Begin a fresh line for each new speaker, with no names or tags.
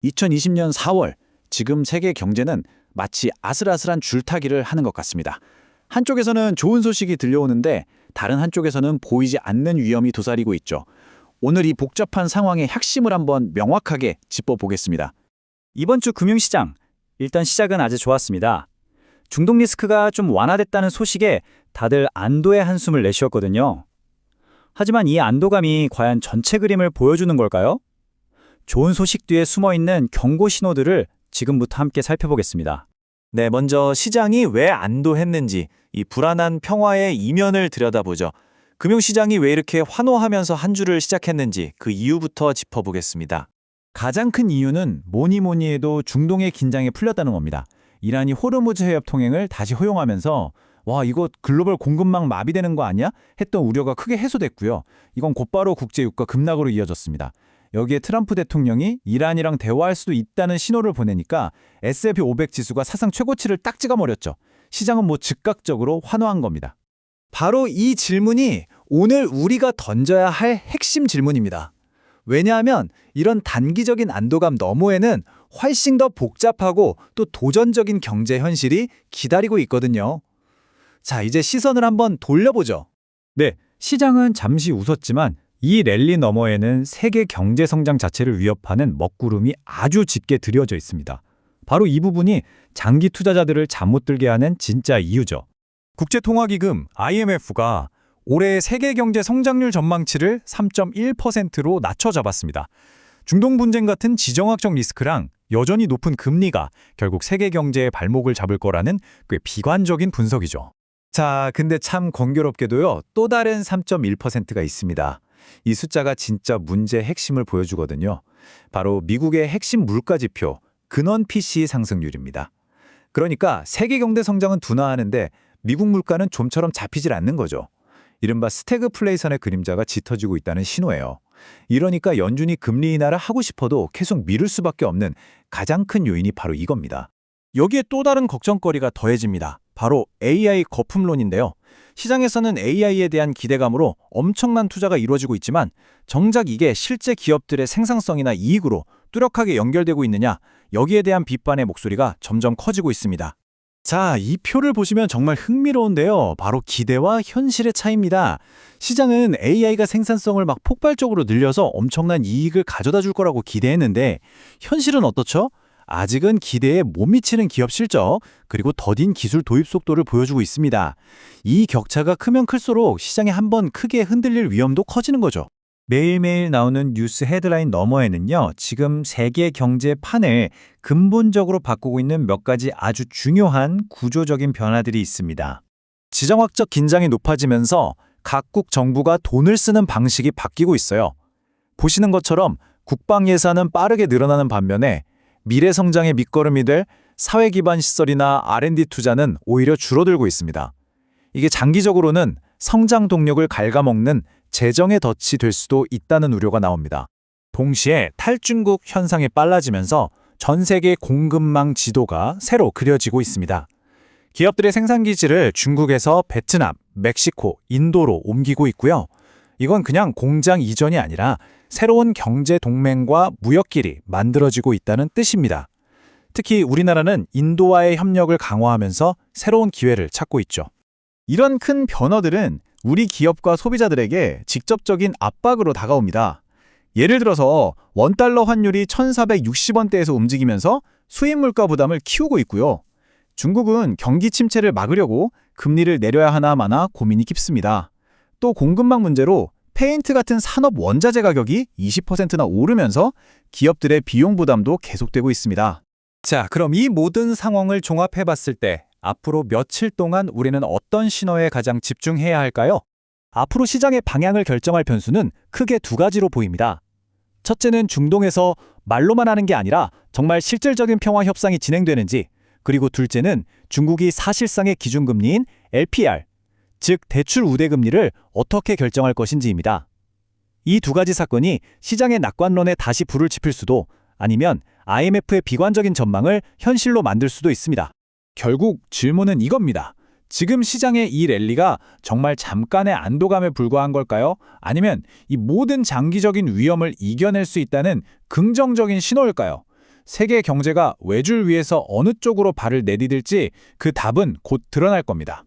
2020년 4월, 지금 세계 경제는 마치 아슬아슬한 줄타기를 하는 것 같습니다. 한쪽에서는 좋은 소식이 들려오는데 다른 한쪽에서는 보이지 않는 위험이 도사리고 있죠. 오늘 이 복잡한 상황의 핵심을 한번 명확하게 짚어보겠습니다.
이번 주 금융시장, 일단 시작은 아주 좋았습니다. 중동 리스크가 좀 완화됐다는 소식에 다들 안도의 한숨을 내쉬었거든요. 하지만 이 안도감이 과연 전체 그림을 보여주는 걸까요? 좋은 소식 뒤에 숨어있는 경고 신호들을 지금부터 함께 살펴보겠습니다.
네, 먼저 시장이 왜 안도했는지 이 불안한 평화의 이면을 들여다보죠. 금융시장이 왜 이렇게 환호하면서 한 주를 시작했는지 그 이유부터 짚어보겠습니다.
가장 큰 이유는 뭐니 해도 중동의 긴장이 풀렸다는 겁니다. 이란이 호르무즈 해협 통행을 다시 허용하면서 와, 이거 글로벌 공급망 마비되는 거 아니야? 했던 우려가 크게 해소됐고요. 이건 곧바로 국제유가 급락으로 이어졌습니다. 여기에 트럼프 대통령이 이란이랑 대화할 수도 있다는 신호를 보내니까 S&P 500 지수가 사상 최고치를 딱 찍어버렸죠. 시장은 즉각적으로 환호한 겁니다.
바로 이 질문이 오늘 우리가 던져야 할 핵심 질문입니다. 왜냐하면 이런 단기적인 안도감 너머에는 훨씬 더 복잡하고 또 도전적인 경제 현실이 기다리고 있거든요. 자, 이제 시선을 한번 돌려보죠.
네, 시장은 잠시 웃었지만 이 랠리 너머에는 세계 경제 성장 자체를 위협하는 먹구름이 아주 짙게 드려져 있습니다. 바로 이 부분이 장기 투자자들을 잠 못 들게 하는 진짜 이유죠.
국제통화기금 IMF가 올해 세계 경제 성장률 전망치를 3.1%로 낮춰 잡았습니다. 중동 분쟁 같은 지정학적 리스크랑 여전히 높은 금리가 결국 세계 경제의 발목을 잡을 거라는 꽤 비관적인 분석이죠.
자, 근데 참 공교롭게도요, 또 다른 3.1%가 있습니다. 이 숫자가 진짜 문제의 핵심을 보여주거든요. 바로 미국의 핵심 물가지표, 근원 PCE 상승률입니다. 그러니까 세계 경제 성장은 둔화하는데 미국 물가는 좀처럼 잡히질 않는 거죠. 이른바 스태그플레이션의 그림자가 짙어지고 있다는 신호예요. 이러니까 연준이 금리 인하를 하고 싶어도 계속 미룰 수밖에 없는 가장 큰 요인이 바로 이겁니다.
여기에 또 다른 걱정거리가 더해집니다. 바로 AI 거품론인데요. 시장에서는 AI에 대한 기대감으로 엄청난 투자가 이루어지고 있지만 정작 이게 실제 기업들의 생산성이나 이익으로 뚜렷하게 연결되고 있느냐, 여기에 대한 비판의 목소리가 점점 커지고 있습니다.
자, 이 표를 보시면 정말 흥미로운데요. 바로 기대와 현실의 차이입니다. 시장은 AI가 생산성을 폭발적으로 늘려서 엄청난 이익을 가져다 줄 거라고 기대했는데 현실은 어떻죠? 아직은 기대에 못 미치는 기업 실적, 그리고 더딘 기술 도입 속도를 보여주고 있습니다. 이 격차가 크면 클수록 시장이 한번 크게 흔들릴 위험도 커지는 거죠.
매일매일 나오는 뉴스 헤드라인 너머에는요, 지금 세계 경제 판을 근본적으로 바꾸고 있는 몇 가지 아주 중요한 구조적인 변화들이 있습니다.
지정학적 긴장이 높아지면서 각국 정부가 돈을 쓰는 방식이 바뀌고 있어요. 보시는 것처럼 국방 예산은 빠르게 늘어나는 반면에 미래 성장의 밑거름이 될 사회 기반 시설이나 R&D 투자는 오히려 줄어들고 있습니다. 이게 장기적으로는 성장 동력을 갉아먹는 재정의 덫이 될 수도 있다는 우려가 나옵니다. 동시에 탈중국 현상이 빨라지면서 전 세계 공급망 지도가 새로 그려지고 있습니다. 기업들의 생산 기지를 중국에서 베트남, 멕시코, 인도로 옮기고 있고요. 이건 그냥 공장 이전이 아니라 새로운 경제 동맹과 무역길이 만들어지고 있다는 뜻입니다. 특히 우리나라는 인도와의 협력을 강화하면서 새로운 기회를 찾고 있죠.
이런 큰 변화들은 우리 기업과 소비자들에게 직접적인 압박으로 다가옵니다. 예를 들어서 원달러 환율이 1,460원대에서 움직이면서 수입 물가 부담을 키우고 있고요. 중국은 경기 침체를 막으려고 금리를 내려야 하나 마나 고민이 깊습니다. 또 공급망 문제로 페인트 같은 산업 원자재 가격이 20%나 오르면서 기업들의 비용 부담도 계속되고 있습니다.
자, 그럼 이 모든 상황을 종합해봤을 때 앞으로 며칠 동안 우리는 어떤 신호에 가장 집중해야 할까요? 앞으로 시장의 방향을 결정할 변수는 크게 두 가지로 보입니다. 첫째는 중동에서 말로만 하는 게 아니라 정말 실질적인 평화 협상이 진행되는지, 그리고 둘째는 중국이 사실상의 기준금리인 LPR, 즉 대출 우대금리를 어떻게 결정할 것인지입니다. 이 두 가지 사건이 시장의 낙관론에 다시 불을 지필 수도, 아니면 IMF의 비관적인 전망을 현실로 만들 수도 있습니다.
결국 질문은 이겁니다. 지금 시장의 이 랠리가 정말 잠깐의 안도감에 불과한 걸까요? 아니면 이 모든 장기적인 위험을 이겨낼 수 있다는 긍정적인 신호일까요? 세계 경제가 외줄 위에서 어느 쪽으로 발을 내디딜지 그 답은 곧 드러날 겁니다.